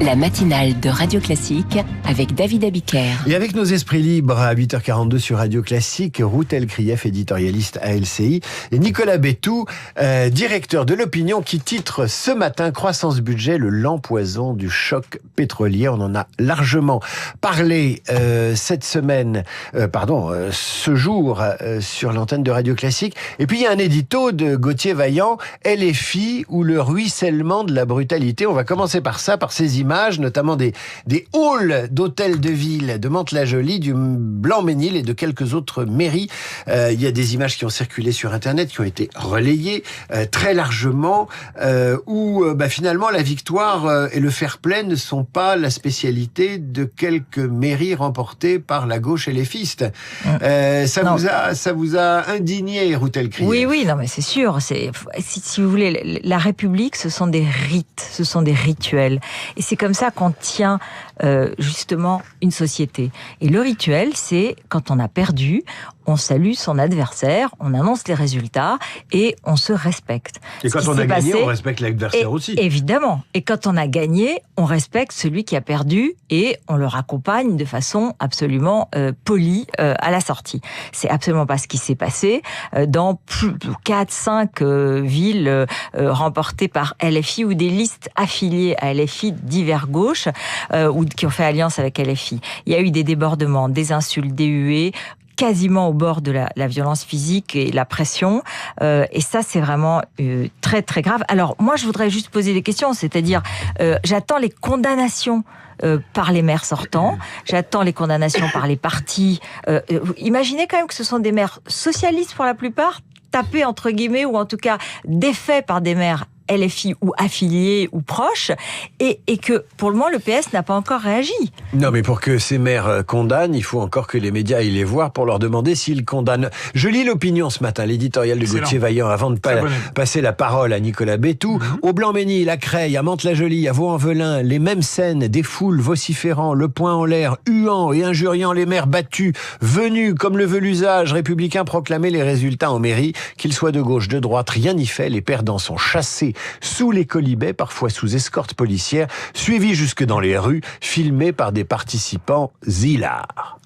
La matinale de Radio Classique avec David Abiker. Et avec nos esprits libres à 8h42 sur Radio Classique, Routel Krief, éditorialiste à LCI, et Nicolas Béthou, directeur de l'opinion, qui titre ce matin Croissance budget, le lent poison du choc pétrolier. On en a largement parlé cette semaine, ce jour sur l'antenne de Radio Classique. Et puis il y a un édito de Gauthier Vaillant, LFI ou le ruissellement de la brutalité. On va commencer par ça, par ces images, notamment des halls d'hôtels de ville de Mantes-la-Jolie, du Blanc-Ménil et de quelques autres mairies. Il y a des images qui ont circulé sur Internet, qui ont été relayées très largement, où finalement la victoire et le fair-play ne sont pas la spécialité de quelques mairies remportées par la gauche LFiste. Ça vous a indigné, Routel Krief? Oui, non, mais c'est sûr. Si vous voulez, la République, ce sont des rites, ce sont des rituels. Et c'est comme ça qu'on tient justement une société. Et le rituel, c'est quand on a perdu, on salue son adversaire, on annonce les résultats et on se respecte. Et quand on a gagné, on respecte l'adversaire aussi. Évidemment. Et quand on a gagné, on respecte celui qui a perdu et on le raccompagne de façon absolument polie à la sortie. C'est absolument pas ce qui s'est passé dans plus de 4-5 villes remportées par LFI ou des listes affiliées à LFI divers gauche ou qui ont fait alliance avec LFI. Il y a eu des débordements, des insultes, des huées, quasiment au bord de la violence physique et la pression. Et ça, c'est vraiment très, très grave. Alors, moi, je voudrais juste poser des questions. C'est-à-dire, j'attends les condamnations par les maires sortants. J'attends les condamnations par les partis. Imaginez quand même que ce sont des maires socialistes pour la plupart, tapés entre guillemets, ou en tout cas défaits par des maires LFI ou affiliés ou proches, et que pour le moment le PS n'a pas encore réagi. Non, mais pour que ces maires condamnent, il faut encore que les médias aillent les voir pour leur demander s'ils condamnent. Je lis l'opinion ce matin, l'éditorial de Gauthier Vaillant, avant de passer la parole à Nicolas Béthou. Au Blanc-Ménil, à Creil, à Mantes-la-Jolie, à Vaux-en-Velin, les mêmes scènes, des foules vociférant, le poing en l'air, huant et injuriant les maires battus, venus, comme le veut l'usage républicain, proclamer les résultats en mairie, qu'ils soient de gauche, de droite, rien n'y fait, les perdants sont chassés sous les colibets, parfois sous escorte policière, suivis jusque dans les rues, filmés par des participants hilars.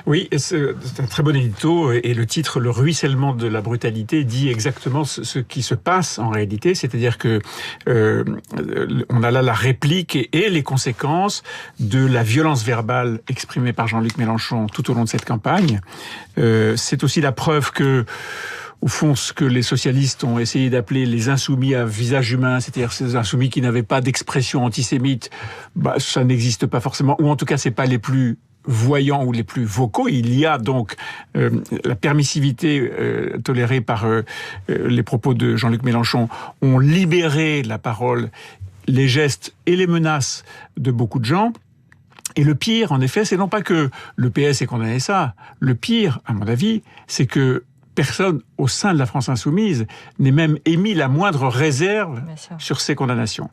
Oui, c'est un très bon édito, et le titre, le ruissellement de la brutalité, dit exactement ce qui se passe en réalité, c'est-à-dire que on a là la réplique et les conséquences de la violence verbale exprimée par Jean-Luc Mélenchon tout au long de cette campagne. C'est aussi la preuve que, au fond, ce que les socialistes ont essayé d'appeler les insoumis à visage humain, c'est-à-dire ces insoumis qui n'avaient pas d'expression antisémite, ça n'existe pas forcément, ou en tout cas, c'est pas les plus voyants ou les plus vocaux. Il y a donc la permissivité tolérée par les propos de Jean-Luc Mélenchon ont libéré la parole, les gestes et les menaces de beaucoup de gens. Et le pire, en effet, c'est non pas que le PS ait condamné ça. Le pire, à mon avis, c'est que personne au sein de la France insoumise n'ait même émis la moindre réserve sur ces condamnations.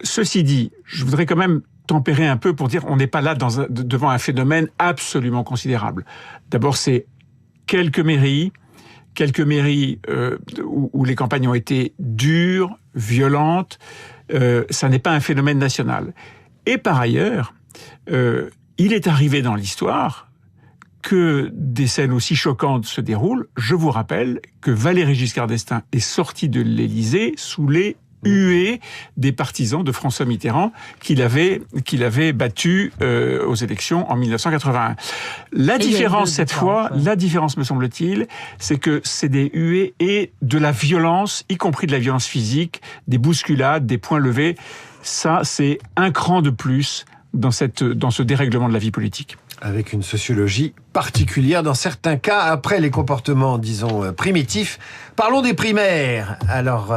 Ceci dit, je voudrais quand même tempérer un peu pour dire on n'est pas là devant un phénomène absolument considérable. D'abord, c'est quelques mairies où les campagnes ont été dures, violentes. Ça n'est pas un phénomène national. Et par ailleurs, il est arrivé dans l'histoire que des scènes aussi choquantes se déroulent. Je vous rappelle que Valéry Giscard d'Estaing est sorti de l'Élysée sous les huées des partisans de François Mitterrand qu'il avait battu aux élections en 1981. La différence cette fois, me semble-t-il, c'est que c'est des huées et de la violence, y compris de la violence physique, des bousculades, des poings levés. Ça, c'est un cran de plus dans ce dérèglement de la vie politique. Avec une sociologie particulière dans certains cas, après les comportements, disons, primitifs. Parlons des primaires. Alors,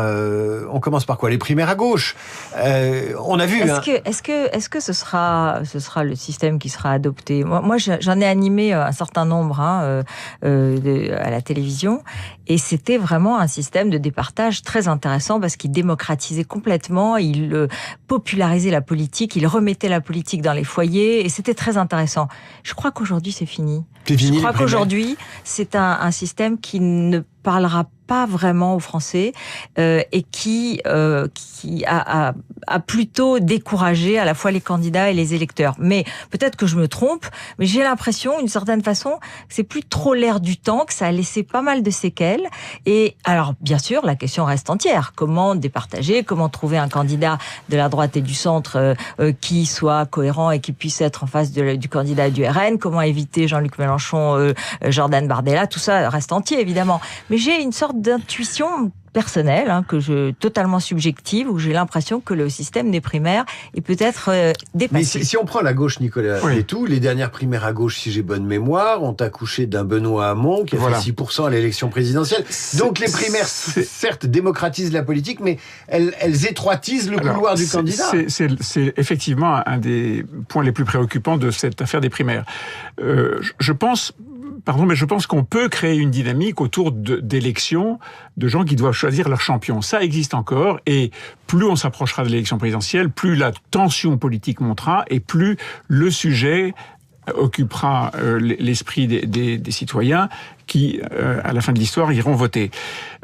on commence par quoi? Les primaires à gauche. On a vu... Est-ce que ce sera le système qui sera adopté? Moi, j'en ai animé un certain nombre à la télévision, et c'était vraiment un système de départage très intéressant parce qu'il démocratisait complètement, il popularisait la politique, il remettait la politique dans les foyers, et c'était très intéressant. Je crois qu'aujourd'hui, c'est fini. Je crois qu'aujourd'hui, c'est un système qui ne parlera pas vraiment aux Français et qui a a plutôt découragé à la fois les candidats et les électeurs. Mais peut-être que je me trompe, mais j'ai l'impression, d'une certaine façon, que c'est plus trop l'air du temps, que ça a laissé pas mal de séquelles. Et alors, bien sûr, la question reste entière. Comment départager, comment trouver un candidat de la droite et du centre qui soit cohérent et qui puisse être en face du candidat du RN, comment éviter Jean-Luc Mélenchon, Jordan Bardella, tout ça reste entier, évidemment. Mais j'ai une sorte d'intuition personnelle, totalement subjective, où j'ai l'impression que le système des primaires est peut-être dépassé. Mais si on prend la gauche, Nicolas Bétou, les dernières primaires à gauche, si j'ai bonne mémoire, ont accouché d'un Benoît Hamon qui a fait 6% à l'élection présidentielle. Donc les primaires, certes, démocratisent la politique, mais elles étroitisent le couloir du candidat. C'est effectivement un des points les plus préoccupants de cette affaire des primaires. Je pense qu'on peut créer une dynamique autour d'élections de gens qui doivent choisir leur champion. Ça existe encore, et plus on s'approchera de l'élection présidentielle, plus la tension politique montera, et plus le sujet occupera l'esprit des citoyens qui, à la fin de l'histoire, iront voter.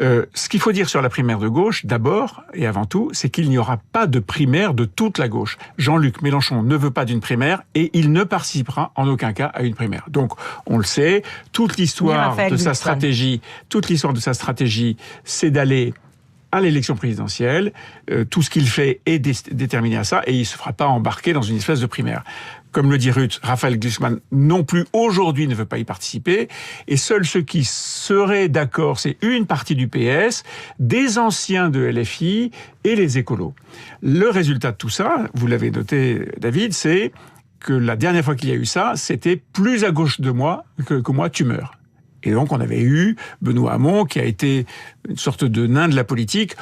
Ce qu'il faut dire sur la primaire de gauche, d'abord et avant tout, c'est qu'il n'y aura pas de primaire de toute la gauche. Jean-Luc Mélenchon ne veut pas d'une primaire et il ne participera en aucun cas à une primaire. Donc, on le sait, toute l'histoire de sa stratégie, c'est d'aller à l'élection présidentielle. Tout ce qu'il fait est déterminé à ça, et il ne se fera pas embarquer dans une espèce de primaire. Comme le dit Ruth, Raphaël Glucksmann non plus aujourd'hui ne veut pas y participer, et seuls ceux qui seraient d'accord, c'est une partie du PS, des anciens de LFI et les écolos. Le résultat de tout ça, vous l'avez noté David, c'est que la dernière fois qu'il y a eu ça, c'était plus à gauche de moi que moi, tu meurs. Et donc on avait eu Benoît Hamon, qui a été une sorte de nain de la politique,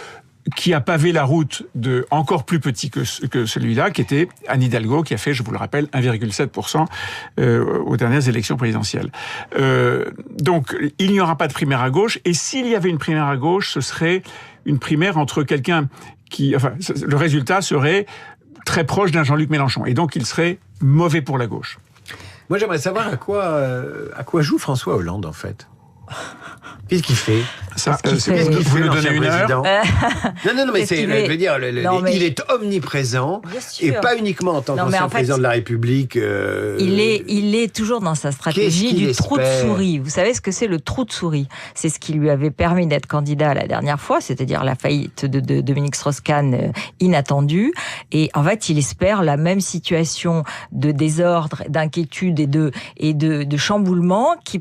qui a pavé la route de encore plus petit que celui-là, qui était Anne Hidalgo, qui a fait, je vous le rappelle, 1,7% aux dernières élections présidentielles. Donc, il n'y aura pas de primaire à gauche, et s'il y avait une primaire à gauche, ce serait une primaire entre quelqu'un qui... Enfin, le résultat serait très proche d'un Jean-Luc Mélenchon, et donc il serait mauvais pour la gauche. Moi, j'aimerais savoir à quoi joue François Hollande, en fait. Qu'est-ce qu'il fait? Vous nous donnez une heure. Non, mais je veux dire, il est omniprésent, et pas uniquement en tant qu'ancien président de la République. Il est toujours dans sa stratégie du trou de souris. Vous savez ce que c'est le trou de souris? C'est ce qui lui avait permis d'être candidat la dernière fois, c'est-à-dire la faillite de Dominique Strauss-Kahn inattendue. Et en fait, il espère la même situation de désordre, d'inquiétude et de chamboulement qui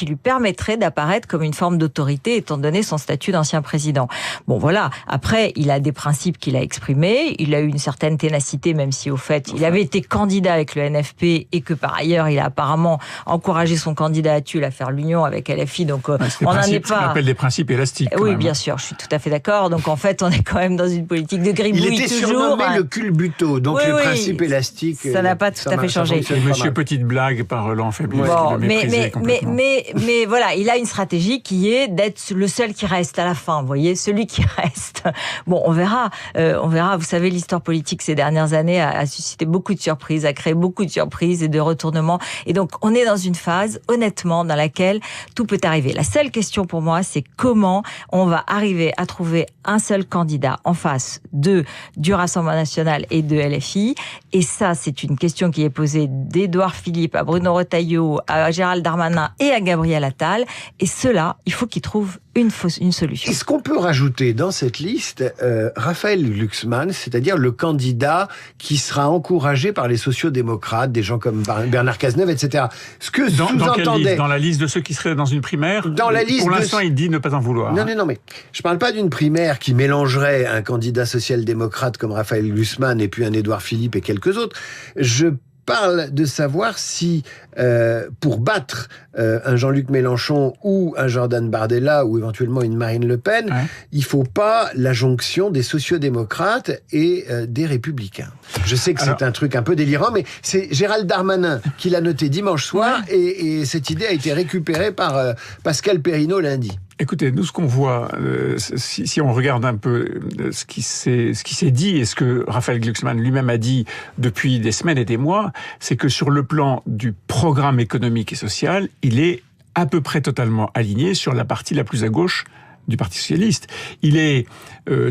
lui permettrait d'apparaître comme une forme d'autorité, étant donné son statut d'ancien président. Bon, voilà. Après, il a des principes qu'il a exprimés. Il a eu une certaine ténacité, même si, au fait, il avait été candidat avec le NFP et que, par ailleurs, il a apparemment encouragé son candidature à faire l'union avec LFI. Donc, on n'en est pas... On appelle des principes élastiques. Oui, bien sûr. Je suis tout à fait d'accord. Donc, en fait, on est quand même dans une politique de gribouille toujours. Il était surnommé le culbuto. Donc, le principe élastique... Ça n'a pas tout à fait changé. Monsieur Petite Blague par Roland Fabius. Bon, mais voilà, il a une stratégie qui est d'être le seul qui reste à la fin, vous voyez, celui qui reste. Bon, on verra. Vous savez, l'histoire politique ces dernières années a suscité beaucoup de surprises, a créé beaucoup de surprises et de retournements. Et donc, on est dans une phase, honnêtement, dans laquelle tout peut arriver. La seule question pour moi, c'est comment on va arriver à trouver un seul candidat en face du Rassemblement national et de LFI. Et ça, c'est une question qui est posée d'Édouard Philippe à Bruno Retailleau, à Gérald Darmanin et à Gabriel Attal. Et ceux-là, il faut qu'ils trouvent une solution. Est-ce qu'on peut rajouter dans cette liste Raphaël Glucksmann, c'est-à-dire le candidat qui sera encouragé par les sociodémocrates, des gens comme Bernard Cazeneuve, etc. Ce que sous-entendait... Dans la liste de ceux qui seraient dans une primaire? Pour l'instant, il dit ne pas en vouloir. Non, mais je parle pas d'une primaire qui mélangerait un candidat social-démocrate comme Raphaël Glucksmann et puis un Édouard Philippe et quelques autres. Je parle de savoir si, pour battre un Jean-Luc Mélenchon ou un Jordan Bardella ou éventuellement une Marine Le Pen, il faut pas la jonction des sociodémocrates et des républicains. Je sais que c'est un truc un peu délirant, mais c'est Gérald Darmanin qui l'a noté dimanche soir, et cette idée a été récupérée par Pascal Perrineau lundi. Écoutez, nous, ce qu'on voit, si on regarde un peu ce qui s'est dit et ce que Raphaël Glucksmann lui-même a dit depuis des semaines et des mois, c'est que sur le plan du programme économique et social, il est à peu près totalement aligné sur la partie la plus à gauche du Parti socialiste. Il est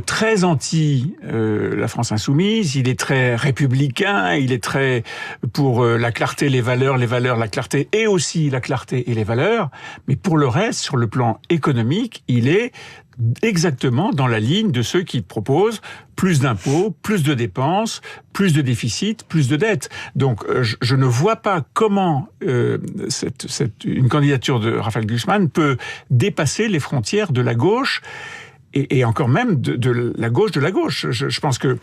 très anti la France insoumise, il est très républicain, il est très pour la clarté, les valeurs, la clarté et aussi la clarté et les valeurs. Mais pour le reste, sur le plan économique, il est exactement dans la ligne de ceux qui proposent plus d'impôts, plus de dépenses, plus de déficits, plus de dettes. Donc je ne vois pas comment une candidature de Raphaël Glucksmann peut dépasser les frontières de la gauche et encore même de la gauche de la gauche. Je pense que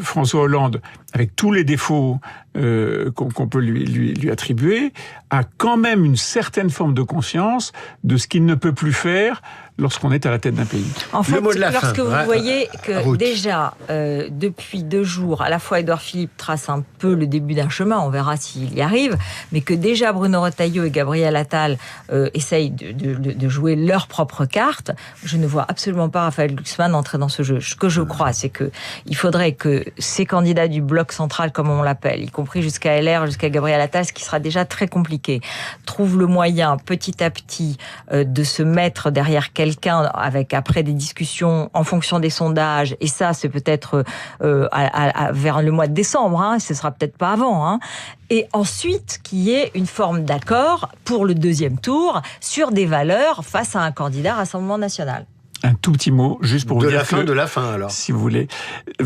François Hollande, avec tous les défauts qu'on peut lui attribuer, a quand même une certaine forme de conscience de ce qu'il ne peut plus faire lorsqu'on est à la tête d'un pays. En fait, lorsque fin. vous voyez que déjà, depuis 2 jours, à la fois Édouard Philippe trace un peu le début d'un chemin, on verra s'il y arrive, mais que déjà Bruno Retailleau et Gabriel Attal essayent de jouer leur propre carte, je ne vois absolument pas Raphaël Glucksmann entrer dans ce jeu. Ce que je crois, c'est que il faudrait que ces candidats du bloc central, comme on l'appelle, y compris jusqu'à LR, jusqu'à Gabriel Attal, ce qui sera déjà très compliqué, trouvent le moyen petit à petit de se mettre derrière quelqu'un avec après des discussions en fonction des sondages, et ça c'est peut-être vers le mois de décembre, hein, ce sera peut-être pas avant, hein. Et ensuite qu'il y ait une forme d'accord pour le 2e tour sur des valeurs face à un candidat Rassemblement National. Un tout petit mot, juste pour vous dire de la fin alors. Si vous voulez,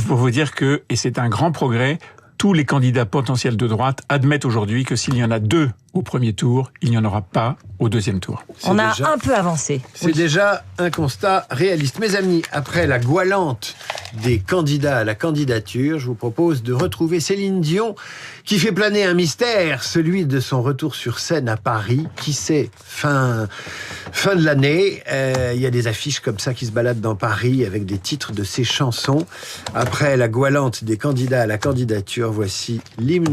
pour vous dire que, et c'est un grand progrès, tous les candidats potentiels de droite admettent aujourd'hui que s'il y en a 2 au premier tour, il n'y en aura pas au 2e tour. On a un peu avancé. C'est déjà un constat réaliste. Mes amis, après la goualante des candidats à la candidature, je vous propose de retrouver Céline Dion, qui fait planer un mystère, celui de son retour sur scène à Paris. Qui sait, fin de l'année, il y a des affiches comme ça qui se baladent dans Paris avec des titres de ses chansons. Après la goualante des candidats à la candidature, voici l'hymne